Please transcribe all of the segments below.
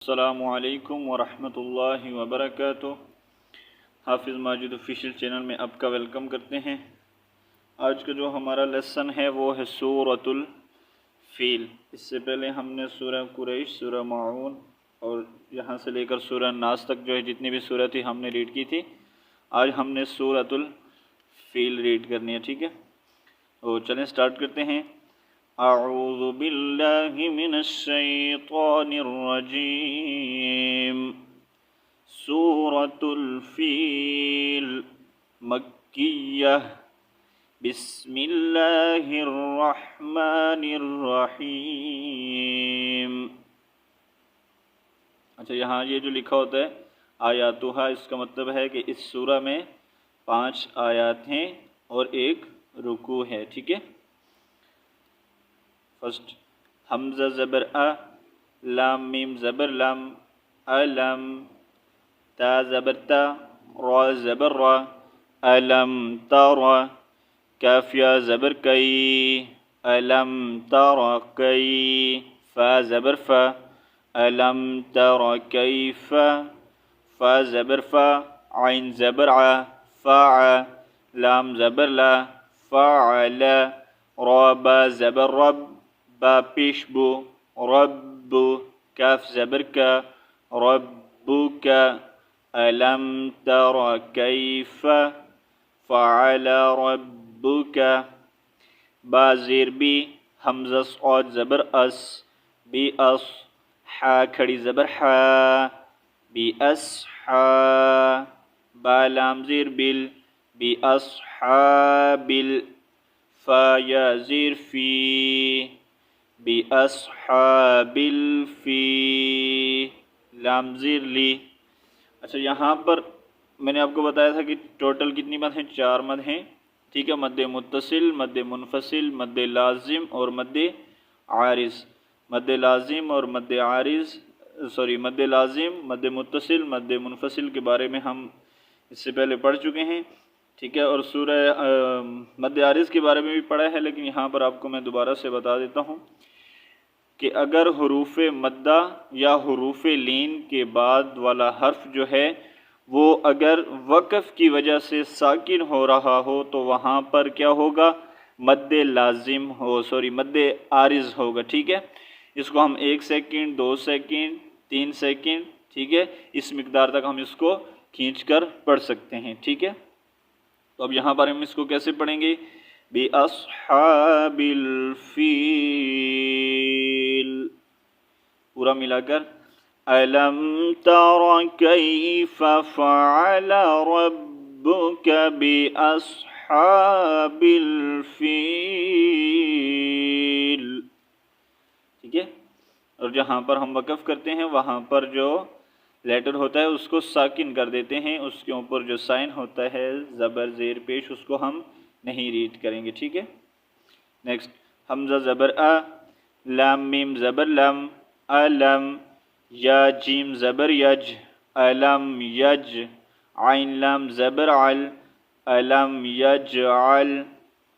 السلام علیکم ورحمۃ اللہ وبرکاتہ۔ حافظ ماجد آفیشیل چینل میں آپ کا ویلکم کرتے ہیں۔ آج کا جو ہمارا لیسن ہے وہ ہے سورۃ الفیل۔ اس سے پہلے ہم نے سورہ قریش، سورہ معون اور یہاں سے لے کر سورہ ناس تک جو ہے جتنی بھی سورہ تھی ہم نے ریڈ کی تھی۔ آج ہم نے سورۃ الفیل ریڈ کرنی ہے، ٹھیک ہے؟ تو چلیں سٹارٹ کرتے ہیں۔ اعوذ باللہ من الشیطان الرجیم۔ سورۃ الفیل مکیہ۔ بسم اللہ الرحمن الرحیم۔ اچھا، یہاں یہ جو لکھا ہوتا ہے آیاتہا، اس کا مطلب ہے کہ اس سورہ میں 5 آیات ہیں اور ایک رکوع ہے، ٹھیک ہے؟ فرسٹ حمزہ زبر ا، لام میم زبر لام، علم، تا زبر تا، را زبر را، علم ترى، کافیہ زبر کئی، علم ترى کئی، فا زبر فا، علم ترى کیف، فا زبر فا، عین زبر ع، فاع، لام زبر لا، فاعل، را با زبر رب، با پیش بو، رب، کاف زبر کا، ربک، ألم تر كيف فعل ربك، با زیر بی، حمزہ صاد زبر اس، بی اس، حا کھڑی زبر حا، بی اس حا، با لام زیر بل، بی اصحاب ال، فا یا زیر فی، بی اصحاب الفی، لام زیر لی۔ اچھا، یہاں پر میں نے آپ کو بتایا تھا کہ ٹوٹل کتنی مد ہیں؟ 4 مد ہیں، ٹھیک ہے؟ مد متصل، مد منفصل، مد لازم اور مد عارض۔ مد لازم اور مد عارض، مد لازم، مد متصل، مد منفصل کے بارے میں ہم اس سے پہلے پڑھ چکے ہیں، ٹھیک ہے؟ اور سورہ مد عارض کے بارے میں بھی پڑھا ہے، لیکن یہاں پر آپ کو میں دوبارہ سے بتا دیتا ہوں کہ اگر حروف مدہ یا حروف لین کے بعد والا حرف جو ہے وہ اگر وقف کی وجہ سے ساکن ہو رہا ہو تو وہاں پر کیا ہوگا؟ مد لازم مد عارض ہوگا، ٹھیک ہے؟ اس کو ہم 1 سیکنڈ، 2 سیکنڈ، 3 سیکنڈ، ٹھیک ہے؟ اس مقدار تک ہم اس کو کھینچ کر پڑھ سکتے ہیں، ٹھیک ہے؟ تو اب یہاں پر ہم اس کو کیسے پڑھیں گے؟ بِأَصْحَابِ الْفِيلِ، پورا ملا کر أَلَمْ تَرَ كَيْفَ فَعَلَ رَبُّكَ بِأَصْحَابِ الْفِيلِ، ٹھیک ہے؟ اور جہاں پر ہم وقف کرتے ہیں وہاں پر جو لیٹر ہوتا ہے اس کو ساکن کر دیتے ہیں، اس کے اوپر جو سائن ہوتا ہے زبر زیر پیش اس کو ہم نہیں ریڈ کریں گے، ٹھیک ہے؟ نیکسٹ حمزہ زبر ا، لام میم زبر لم، علم، یا جیم زبر یج، علم یج، عین لام زبر عل، علم یجعل،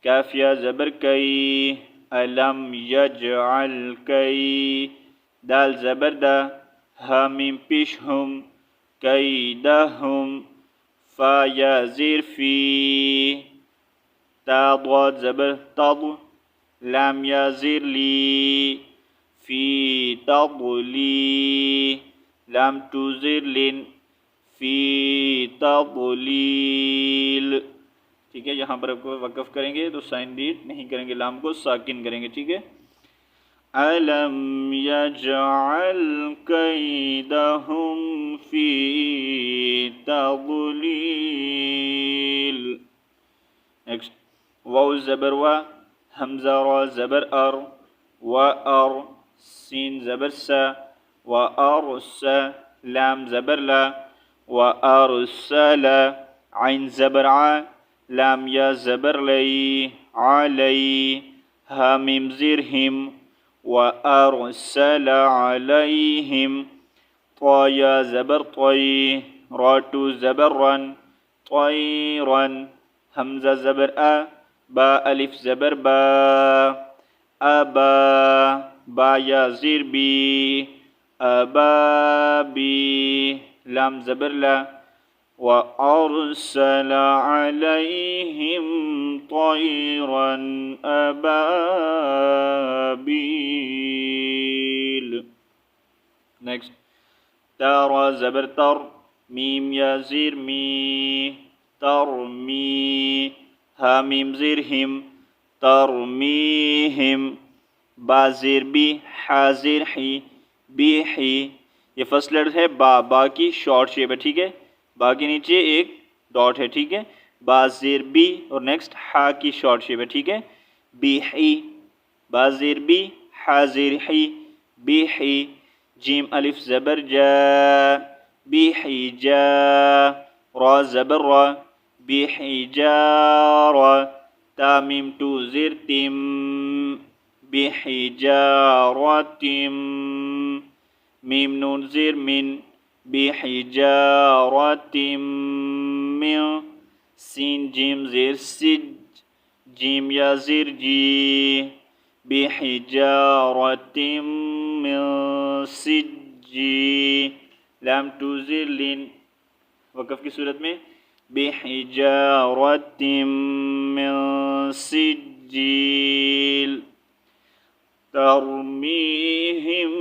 کافیہ زبر کئی، علم یجعل کئی، دال زبر دا، ہا میم پیش ہم، کیدہم، فا یا زیر فی، تا ضاد زبر تض، لام یا زیر لی، فی تضلی، لام تو زیر لن، فی تضلیل، ٹھیک ہے؟ یہاں پر آپ کو وقف کریں گے تو سائن ریڈ نہیں کریں گے، لام کو ساکن کریں گے، ٹھیک ہے؟ أَلَمْ يَجْعَلْ كَيْدَهُمْ فِي تَضْلِيلٍ۔ نیکسٹ واو زبر وا، حمزہ را زبر ار، و ار، سین زبر سا، و ارس، لام زبر لا، و ارسل، عین زبر ع، لام یا زبر لی، علی، ہا میم زیر ہم، وأرسل عليهم، طا یا زبر طی، را تو زبر رن، طیرا، حمزہ زبر ا، با الف زبر با، ابا، با یا زیر بی، أبابي لام زبر لا وأرسل عليهم طيرا أبابيل. Next. ترى زبر تر ميم يا زير مي ترمي ها ميم زير هم ترميهم با زیر بی حاضر حی بی حی. یہ فرسٹ لیٹر ہے با، با کی شارٹ شیپ ہے، ٹھیک ہے، با کے نیچے ایک ڈاٹ ہے، ٹھیک ہے، با زیر بی اور نیکسٹ ہا کی شارٹ شیپ ہے، ٹھیک ہے، بی حی با زیر بی حاضر حی بی حی. جیم الف زبر جا بی حی جا را زبر را بی حی جا را. تا میم تو زیر تم بحجارة ميم نون زير من بحجارة من. سين جيم زير سج جيم يا زير جي بحجارة من سجي. لام تو زير لين وقف کی صورت میں بحجارة من سجيل. ترميهم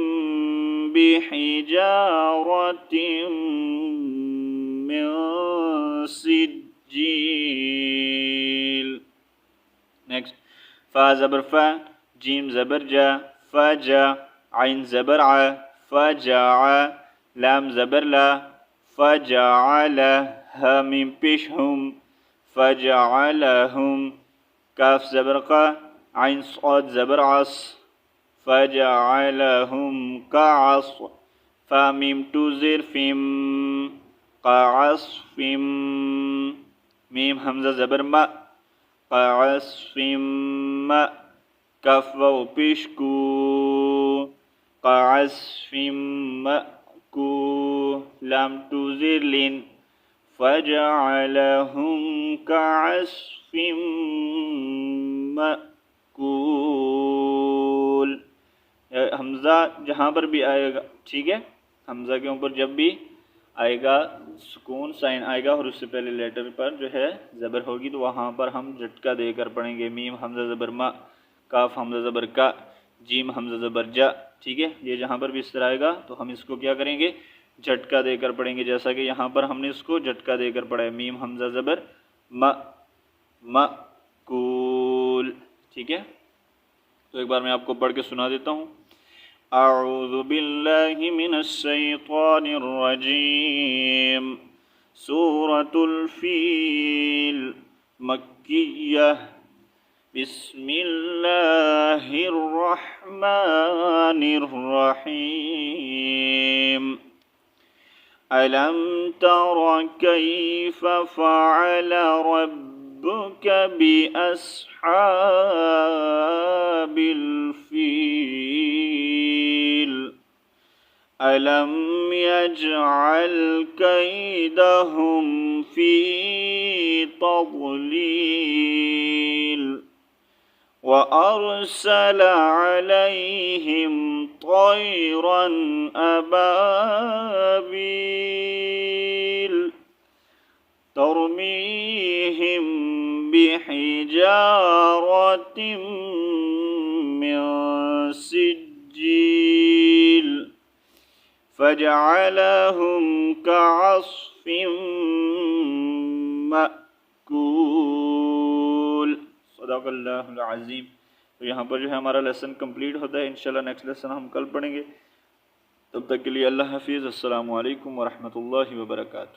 بحجارة من سجيل. Next. فا زبر فا جيم زبر جا فجا عين زبر ع فجع لام زبر لا فجعل ها ميم پیش هم فجعلهم. کاف زبر قا عين صاد زبر عص فجعلهم كعصف. فا ميم تو زير فم كعصف. ميم همزة زبر ما كعصف ما. كاف واو پیش کو كعصف مأكو. لام تو زير لين فجعلهم كعصف مأکول. حمزہ جہاں پر بھی آئے گا، ٹھیک ہے، حمزہ کے اوپر جب بھی آئے گا سکون سائن آئے گا اور اس سے پہلے لیٹر پر جو ہے زبر ہوگی تو وہاں پر ہم جھٹکا دے کر پڑھیں گے. میم حمزہ زبر ما کاف حمزہ زبر کا جیم حمزہ زبر جا، ٹھیک ہے. یہ جہاں پر بھی اس طرح آئے گا تو ہم اس کو کیا کریں گے، جھٹکا دے کر پڑھیں گے، جیسا کہ یہاں پر ہم نے اس کو جھٹکا دے کر پڑھا ہے. میم حمزہ زبر ما مأکول، ٹھیک ہے. تو ایک بار میں آپ کو پڑھ کے سنا دیتا ہوں. اعوذ باللہ من الشیطان الرجیم. سورة الفیل مکیہ. بسم اللہ الرحمن الرحیم. ألم تر كيف فعل ربك بأصحاب الفيل. ألم يجعل كيدهم في تضليل وأرسل عليهم طيرا أبابيل ترميهم بحجارة من سجيل فجعلهم كعصف مأكول. صدق اللہ العظیم. تو یہاں پر جو ہے ہمارا لیسن کمپلیٹ ہوتا ہے. انشاءاللہ نیکسٹ لیسن ہم کل پڑھیں گے. تب تک کے لیے اللہ حافظ. السلام علیکم ورحمۃ اللہ وبرکاتہ.